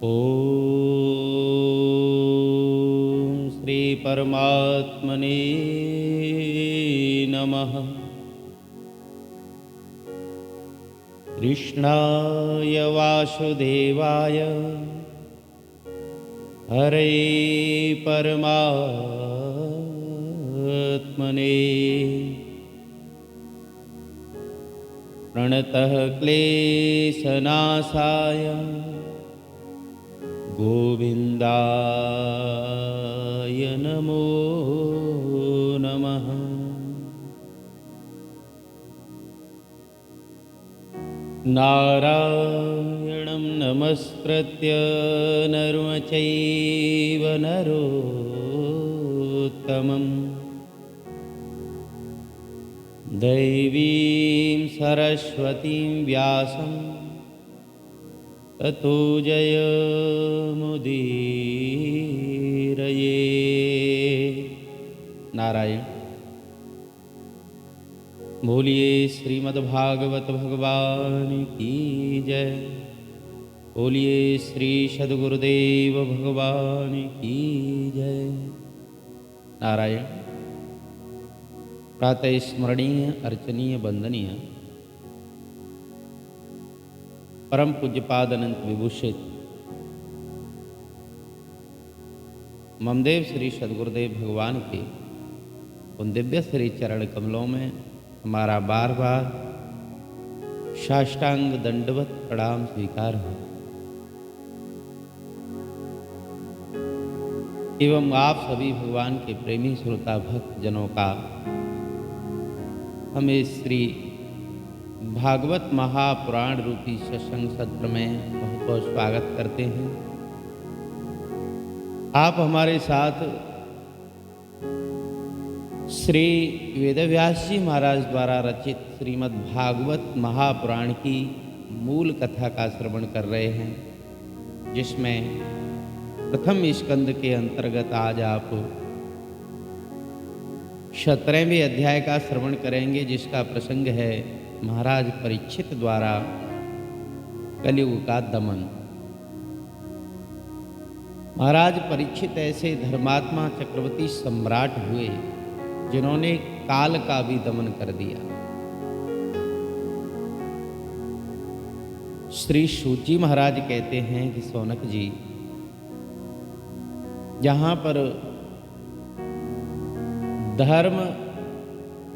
ओम श्री परमात्मने नमः। कृष्णाय वासुदेवाय हरे परमात्मने प्रणतः क्लेशनाशाय गोविन्दाय नमो नमः। नारायणं नमस्कृत्य नरं चैव नरोत्तमं दैवीं सरस्वतीं व्यासं ततो जयमुदीरये। नारायण। बोलिए श्रीमद्भागवत भगवान की जय। बोलिए श्री सद्गुरुदेव भगवान की जय। नारायण। प्रातः स्मरणीय अर्चनीय वंदनीय परम पूज्यपाद अनंत विभूषित ममदेव श्री सद्गुरुदेव भगवान के उन दिव्य श्री चरण कमलों में हमारा बार बार साष्टांग दंडवत प्रणाम स्वीकार हो एवं आप सभी भगवान के प्रेमी श्रोता भक्त जनों का हमें श्री भागवत महापुराण रूपी सत्संग सत्र में बहुत बहुत स्वागत करते हैं। आप हमारे साथ श्री वेदव्यास जी महाराज द्वारा रचित श्रीमद् भागवत महापुराण की मूल कथा का श्रवण कर रहे हैं, जिसमें प्रथम स्कंद के अंतर्गत आज आप 17वें अध्याय का श्रवण करेंगे, जिसका प्रसंग है महाराज परीक्षित द्वारा कलियुग का दमन। महाराज परीक्षित ऐसे धर्मात्मा चक्रवर्ती सम्राट हुए जिन्होंने काल का भी दमन कर दिया। श्री सूची महाराज कहते हैं कि सौनक जी, जहां पर धर्म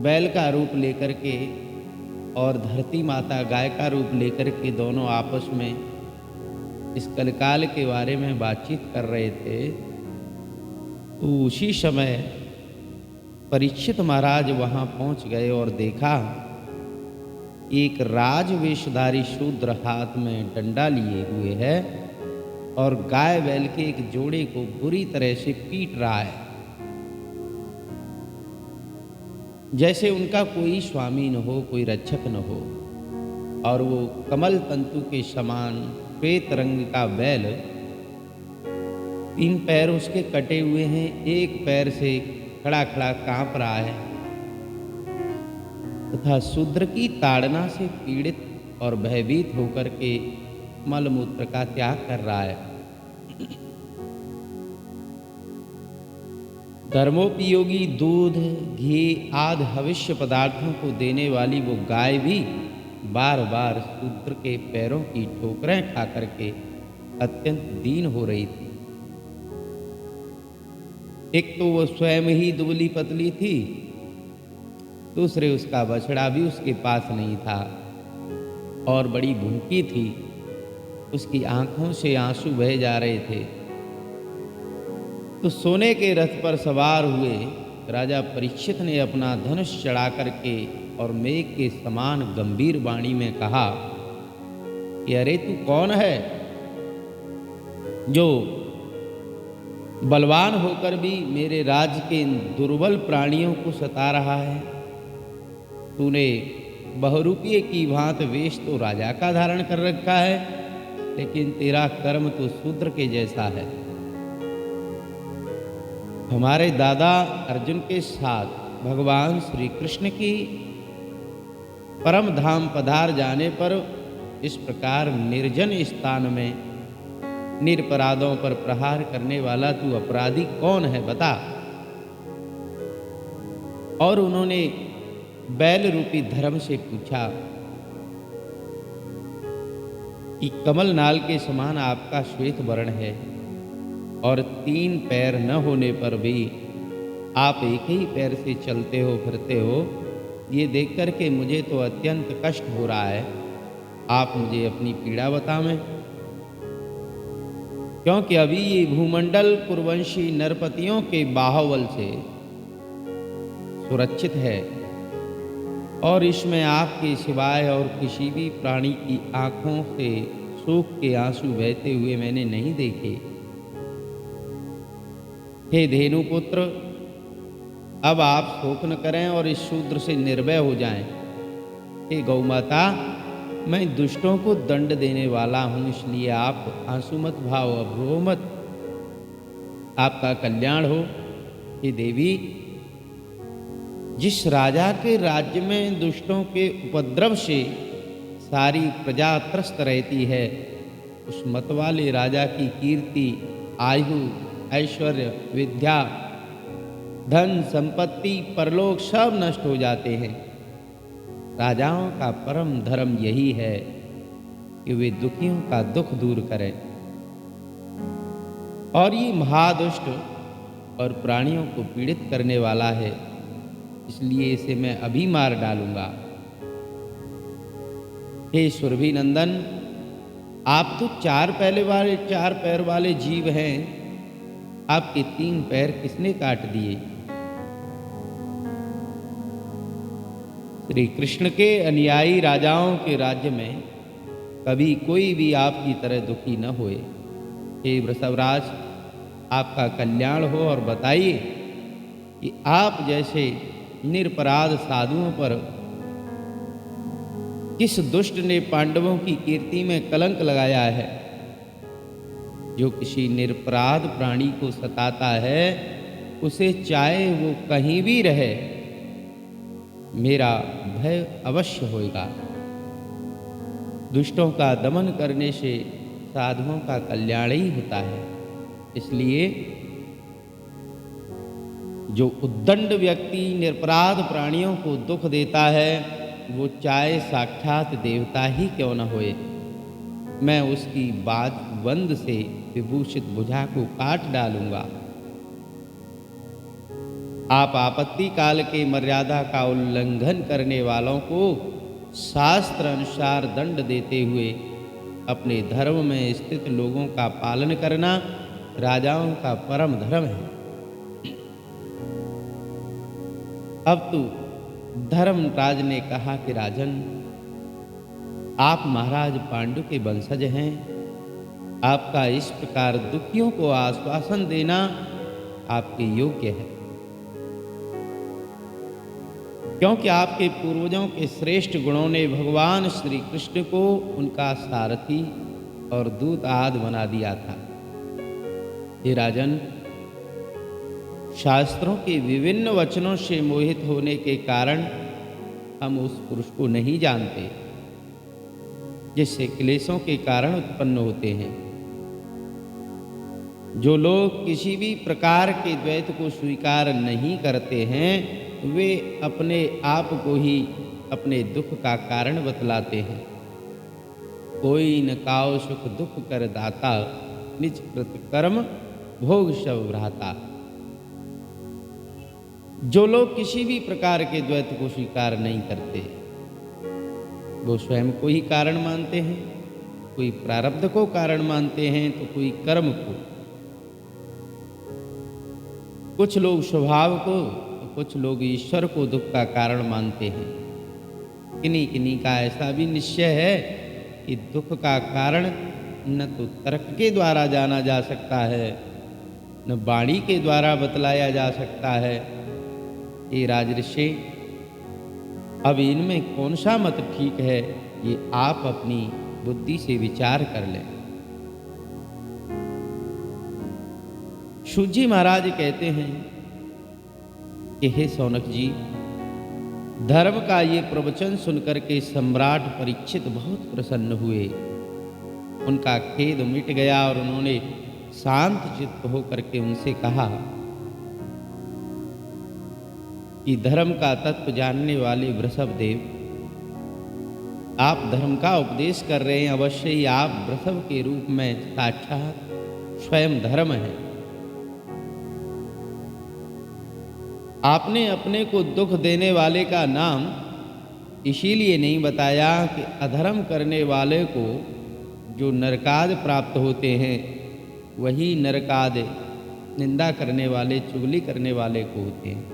बैल का रूप लेकर के और धरती माता गाय का रूप लेकर के दोनों आपस में इस कलकाल के बारे में बातचीत कर रहे थे, तो उसी समय परीक्षित महाराज वहां पहुंच गए और देखा एक राजवेशधारी शूद्र हाथ में डंडा लिए हुए है और गाय बैल के एक जोड़े को बुरी तरह से पीट रहा है, जैसे उनका कोई स्वामी न हो, कोई रक्षक न हो। और वो कमल तंतु के समान श्वेत रंग का बैल, 3 पैर उसके कटे हुए हैं, एक पैर से खड़ा खड़ा कांप रहा है तथा शूद्र की ताड़ना से पीड़ित और भयभीत होकर के मलमूत्र का त्याग कर रहा है। धर्मोपयोगी दूध, घी आदि हविष्य पदार्थों को देने वाली वो गाय भी बार बार शूद्र के पैरों की ठोकरें खा करके अत्यंत दीन हो रही थी। एक तो वो स्वयं ही दुबली पतली थी, दूसरे उसका बछड़ा भी उसके पास नहीं था और बड़ी भूखी थी। उसकी आंखों से आंसू बह जा रहे थे। तो सोने के रथ पर सवार हुए राजा परीक्षित ने अपना धनुष चढ़ा करके और मेघ के समान गंभीर वाणी में कहा कि अरे तू कौन है जो बलवान होकर भी मेरे राज्य के इन दुर्बल प्राणियों को सता रहा है? तूने बहुरूपीय की भांति वेश तो राजा का धारण कर रखा है, लेकिन तेरा कर्म तो शूद्र के जैसा है। हमारे दादा अर्जुन के साथ भगवान श्री कृष्ण की परम धाम पधार जाने पर इस प्रकार निर्जन स्थान में निरपराधों पर प्रहार करने वाला तू अपराधी कौन है बता। और उन्होंने बैल रूपी धर्म से पूछा कि कमल नाल के समान आपका श्वेत वर्ण है और 3 पैर न होने पर भी आप एक ही पैर से चलते हो फिरते हो, ये देख कर के मुझे तो अत्यंत कष्ट हो रहा है। आप मुझे अपनी पीड़ा बतावें, क्योंकि अभी ये भूमंडल कुरवंशी नरपतियों के बाहुबल से सुरक्षित है और इसमें आपके सिवाय और किसी भी प्राणी की आंखों से शोक के आंसू बहते हुए मैंने नहीं देखे। हे धेनुपुत्र, अब आप शोक न करें और इस शूद्र से निर्भय हो जाएं। हे गौमाता, मैं दुष्टों को दंड देने वाला हूं, इसलिए आप आंसू मत भाव, अब रो मत, आपका कल्याण हो। हे देवी, जिस राजा के राज्य में दुष्टों के उपद्रव से सारी प्रजा त्रस्त रहती है, उस मत वाले राजा की कीर्ति, आयु, ऐश्वर्य, विद्या, धन, संपत्ति, परलोक सब नष्ट हो जाते हैं। राजाओं का परम धर्म यही है कि वे दुखियों का दुख दूर करें। और ये महादुष्ट और प्राणियों को पीड़ित करने वाला है, इसलिए इसे मैं अभी मार डालूंगा। हे सुरभि नंदन, आप तो 4 पैर वाले जीव हैं, आपके 3 पैर किसने काट दिए? श्री कृष्ण के अनुयायी राजाओं के राज्य में कभी कोई भी आपकी तरह दुखी न होए। हे वृषभराज, आपका कल्याण हो और बताइए कि आप जैसे निरपराध साधुओं पर किस दुष्ट ने पांडवों की कीर्ति में कलंक लगाया है। जो किसी निरपराध प्राणी को सताता है, उसे चाहे वो कहीं भी रहे, मेरा भय अवश्य होगा। दुष्टों का दमन करने से साधुओं का कल्याण ही होता है। इसलिए जो उद्दंड व्यक्ति निरपराध प्राणियों को दुख देता है, वो चाहे साक्षात देवता ही क्यों न होए, मैं उसकी बाजबंद से विभूषित भुजा को काट डालूंगा। आप आपत्ति काल के मर्यादा का उल्लंघन करने वालों को शास्त्र अनुसार दंड देते हुए अपने धर्म में स्थित लोगों का पालन करना राजाओं का परम धर्म है। अब तो धर्मराज ने कहा कि राजन, आप महाराज पांडु के वंशज हैं, आपका इस प्रकार दुखियों को आश्वासन देना आपके योग्य है, क्योंकि आपके पूर्वजों के श्रेष्ठ गुणों ने भगवान श्री कृष्ण को उनका सारथी और दूत आदि बना दिया था। हे राजन, शास्त्रों के विभिन्न वचनों से मोहित होने के कारण हम उस पुरुष को नहीं जानते जिससे क्लेशों के कारण उत्पन्न होते हैं। जो लोग किसी भी प्रकार के द्वैत को स्वीकार नहीं करते हैं, वे अपने आप को ही अपने दुख का कारण बतलाते हैं। कोई न काओ सुख दुख कर दाता, निज कृत कर्म भोग शव भ्राता। जो लोग किसी भी प्रकार के द्वैत को स्वीकार नहीं करते, वो स्वयं को ही कारण मानते हैं। कोई प्रारब्ध को कारण मानते हैं तो कोई कर्म को, कुछ लोग स्वभाव को, तो कुछ लोग ईश्वर को दुख का कारण मानते हैं। किन्हीं किन्हीं का ऐसा भी निश्चय है कि दुख का कारण न तो तर्क के द्वारा जाना जा सकता है, न वाणी के द्वारा बतलाया जा सकता है। ये राजऋषि, अब इनमें कौन सा मत ठीक है, ये आप अपनी बुद्धि से विचार कर लें। सूत जी महाराज कहते हैं कि हे सौनक जी, धर्म का ये प्रवचन सुनकर के सम्राट परीक्षित बहुत प्रसन्न हुए। उनका खेद मिट गया और उन्होंने शांत चित्त होकर के उनसे कहा कि धर्म का तत्व जानने वाले वृषभदेव, आप धर्म का उपदेश कर रहे हैं, अवश्य ही आप वृषभ के रूप में साक्षात स्वयं धर्म है। आपने अपने को दुख देने वाले का नाम इसीलिए नहीं बताया कि अधर्म करने वाले को जो नरकाद प्राप्त होते हैं वही नरकाद निंदा करने वाले, चुगली करने वाले को होते हैं।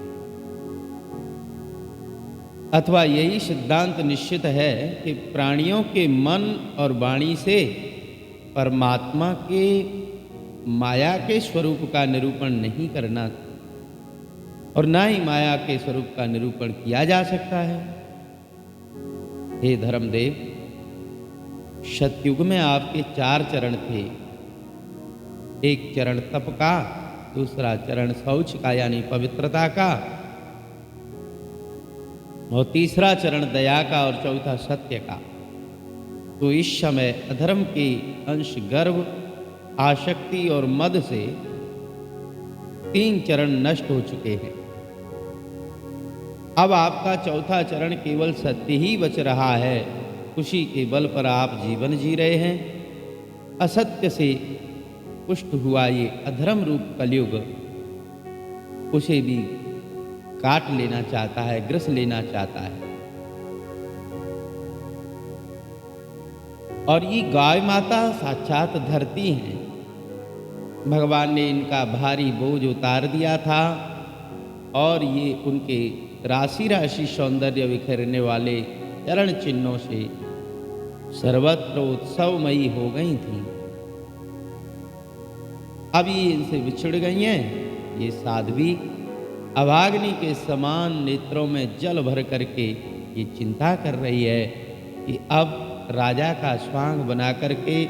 अथवा यही सिद्धांत निश्चित है कि प्राणियों के मन और वाणी से परमात्मा के माया के स्वरूप का निरूपण नहीं करना और ना ही माया के स्वरूप का निरूपण किया जा सकता है। हे धर्मदेव, सतयुग में आपके 4 चरण थे। एक चरण तप का, दूसरा चरण शौच का यानी पवित्रता का, और तीसरा चरण दया का और चौथा सत्य का। तो इस समय अधर्म के अंश गर्व, आसक्ति और मद से 3 चरण नष्ट हो चुके हैं। अब आपका चौथा चरण केवल सत्य ही बच रहा है। खुशी के बल पर आप जीवन जी रहे हैं। असत्य से पुष्ट हुआ ये अधर्म रूप कलयुग उसे भी काट लेना चाहता है, ग्रस लेना चाहता है। और ये गाय माता साक्षात धरती हैं। भगवान ने इनका भारी बोझ उतार दिया था और ये उनके राशि राशि सौंदर्य बिखेरने वाले चरण चिन्हों से सर्वत्र उत्सवमयी हो गई थी। अब ये इनसे बिछुड़ गई हैं। ये साध्वी अभाग्नि के समान नेत्रों में जल भर करके ये चिंता कर रही है कि अब राजा का स्वांग बना करके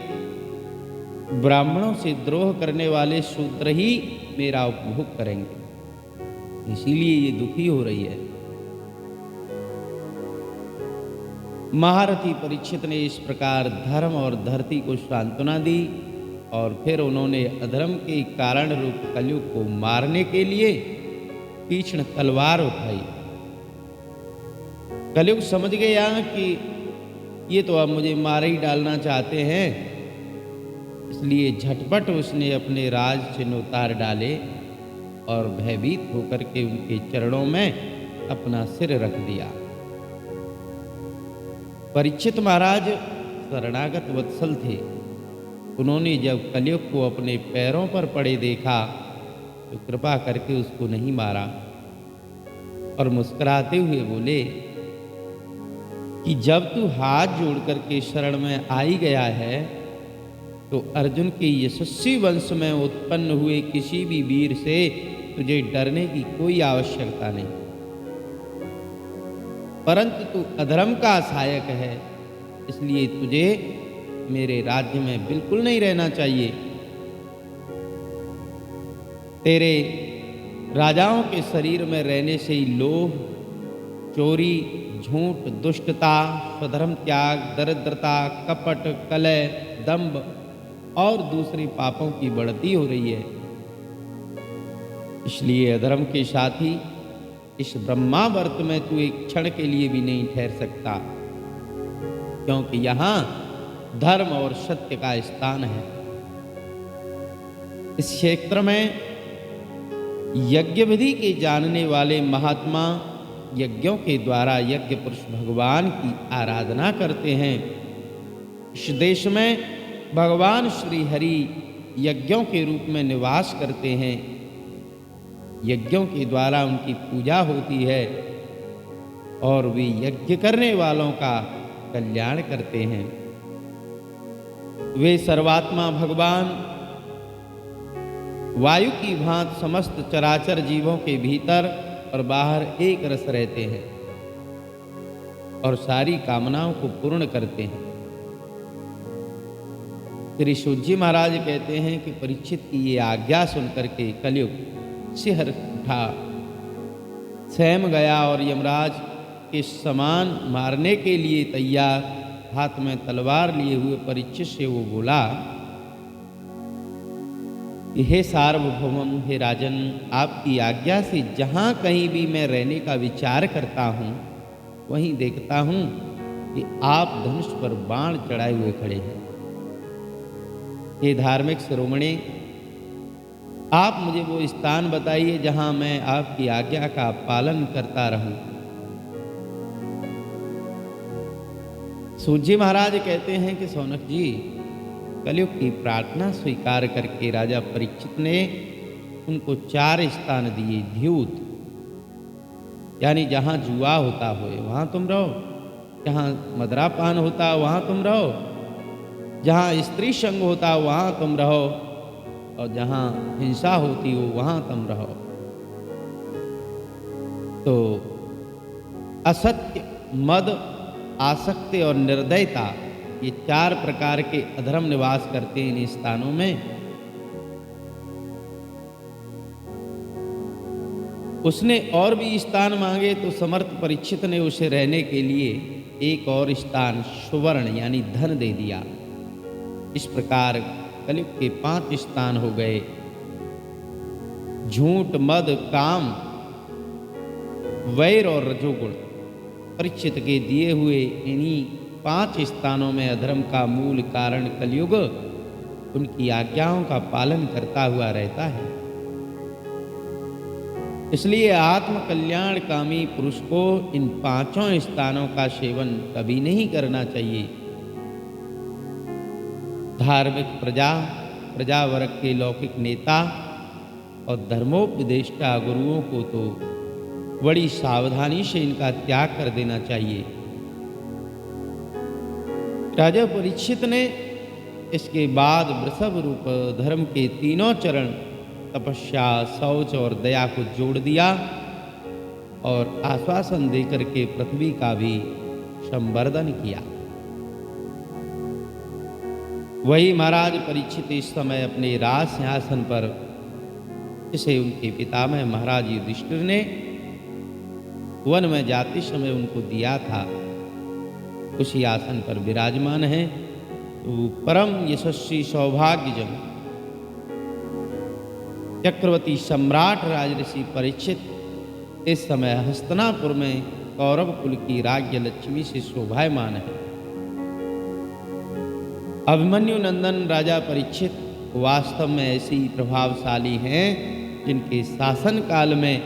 ब्राह्मणों से द्रोह करने वाले शूद्र ही मेरा उपभोग करेंगे, इसीलिए ये दुखी हो रही है। महारथी परीक्षित ने इस प्रकार धर्म और धरती को सांत्वना दी और फिर उन्होंने अधर्म के कारण रूप कलयुग को मारने के लिए तीक्ष्ण तलवार उठाई। कलयुग समझ गया कि ये तो अब मुझे मार ही डालना चाहते हैं, इसलिए झटपट उसने अपने राज चिन्ह उतार डाले और भयभीत होकर के उनके चरणों में अपना सिर रख दिया। परीक्षित महाराज शरणागत वत्सल थे। उन्होंने जब कलयुग को अपने पैरों पर पड़े देखा तो कृपा करके उसको नहीं मारा और मुस्कुराते हुए बोले कि जब तू हाथ जोड़ करके शरण में आ ही गया है तो अर्जुन के यशस्वी वंश में उत्पन्न हुए किसी भी वीर से तुझे डरने की कोई आवश्यकता नहीं, परंतु तू अधर्म का सहायक है, इसलिए तुझे मेरे राज्य में बिल्कुल नहीं रहना चाहिए। तेरे राजाओं के शरीर में रहने से ही लोभ, चोरी, झूठ, दुष्टता, स्वधर्म त्याग, दरिद्रता, कपट, कलह, दंभ और दूसरे पापों की बढ़ती हो रही है। इसलिए अधर्म के साथ ही इस ब्रह्मावर्त में तू एक क्षण के लिए भी नहीं ठहर सकता, क्योंकि यहाँ धर्म और सत्य का स्थान है। इस क्षेत्र में यज्ञ विधि के जानने वाले महात्मा यज्ञों के द्वारा यज्ञ पुरुष भगवान की आराधना करते हैं। इस देश में भगवान श्री हरि यज्ञों के रूप में निवास करते हैं। यज्ञों के द्वारा उनकी पूजा होती है और वे यज्ञ करने वालों का कल्याण करते हैं। वे सर्वात्मा भगवान वायु की भांति समस्त चराचर जीवों के भीतर और बाहर एक रस रहते हैं और सारी कामनाओं को पूर्ण करते हैं। श्री सूत महाराज कहते हैं कि परीक्षित की ये आज्ञा सुनकर के कलयुग सिहर उठा, सहम गया और यमराज के समान मारने के लिए तैयार हाथ में तलवार लिए हुए परीक्षित से वो बोला कि हे सार्वभौम, हे राजन, आपकी आज्ञा से जहाँ कहीं भी मैं रहने का विचार करता हूँ, वहीं देखता हूँ कि आप धनुष पर बाण चढ़ाए हुए खड़े हैं। हे धार्मिक शिरोमणि, आप मुझे वो स्थान बताइए जहाँ मैं आपकी आज्ञा का पालन करता रहूं। सूत जी महाराज कहते हैं कि सौनक जी, कलयुग की प्रार्थना स्वीकार करके राजा परीक्षित ने उनको 4 स्थान दिए। द्यूत यानी जहाँ जुआ होता हो वहाँ तुम रहो, जहाँ मदरापान होता वहाँ तुम रहो, जहाँ स्त्री संग होता वहाँ तुम रहो, और जहाँ हिंसा होती हो वहाँ तुम रहो। तो असत्य, मद, आसक्ति और निर्दयता, ये 4 प्रकार के अधर्म निवास करते हैं इन स्थानों में। उसने और भी स्थान मांगे तो समर्थ परीक्षित ने उसे रहने के लिए एक और स्थान सुवर्ण यानी धन दे दिया। इस प्रकार कलयुग के 5 स्थान हो गए। झूठ, मद, काम, वैर और रजोगुण। परीक्षित के दिए हुए इन्हीं 5 स्थानों में अधर्म का मूल कारण कलयुग उनकी आज्ञाओं का पालन करता हुआ रहता है। इसलिए आत्म कल्याण कामी पुरुष को इन 5 स्थानों का सेवन कभी नहीं करना चाहिए। धार्मिक प्रजा वर्ग के लौकिक नेता और धर्मोपदेष्टा गुरुओं को तो बड़ी सावधानी से इनका त्याग कर देना चाहिए। राजा परीक्षित ने इसके बाद वृषभ रूप धर्म के 3 चरण तपस्या, शौच और दया को जोड़ दिया और आश्वासन देकर के पृथ्वी का भी संवर्धन किया। वही महाराज परीक्षित इस समय अपने राज सिंहासन पर, जिसे उनके पितामह महाराज युधिष्ठिर ने वन में जाते समय उनको दिया था, उसी आसन पर विराजमान है। तो परम यशस्वी सौभाग्यजन चक्रवर्ती सम्राट राजऋषि परीक्षित इस समय हस्तिनापुर में कौरव कुल की राज्य लक्ष्मी से शोभायमान है। अभिमन्यु नंदन राजा परीक्षित वास्तव में ऐसी प्रभावशाली हैं जिनके शासन काल में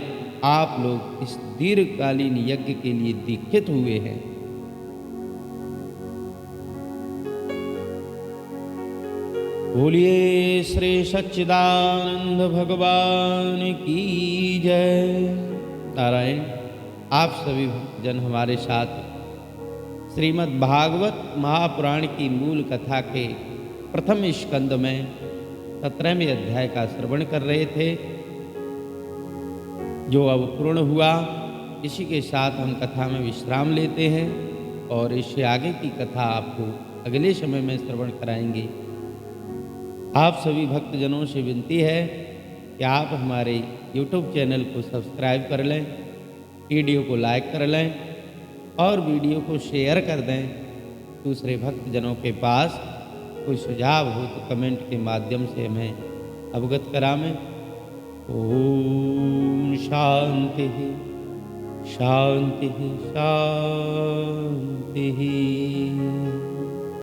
आप लोग इस दीर्घकालीन यज्ञ के लिए दीक्षित हुए हैं। बोलिए श्री सच्चिदानंद भगवान की जय। नारायण। आप सभी भक्तजन हमारे साथ श्रीमद् भागवत महापुराण की मूल कथा के प्रथम स्कंद में 17वें अध्याय का श्रवण कर रहे थे, जो अब पूर्ण हुआ। इसी के साथ हम कथा में विश्राम लेते हैं और इससे आगे की कथा आपको अगले समय में श्रवण कराएंगे। आप सभी भक्तजनों से विनती है कि आप हमारे YouTube चैनल को सब्सक्राइब कर लें, वीडियो को लाइक कर लें और वीडियो को शेयर कर दें दूसरे भक्तजनों के पास। कोई सुझाव हो तो कमेंट के माध्यम से हमें अवगत करावें। ओम शांति शांति शांति।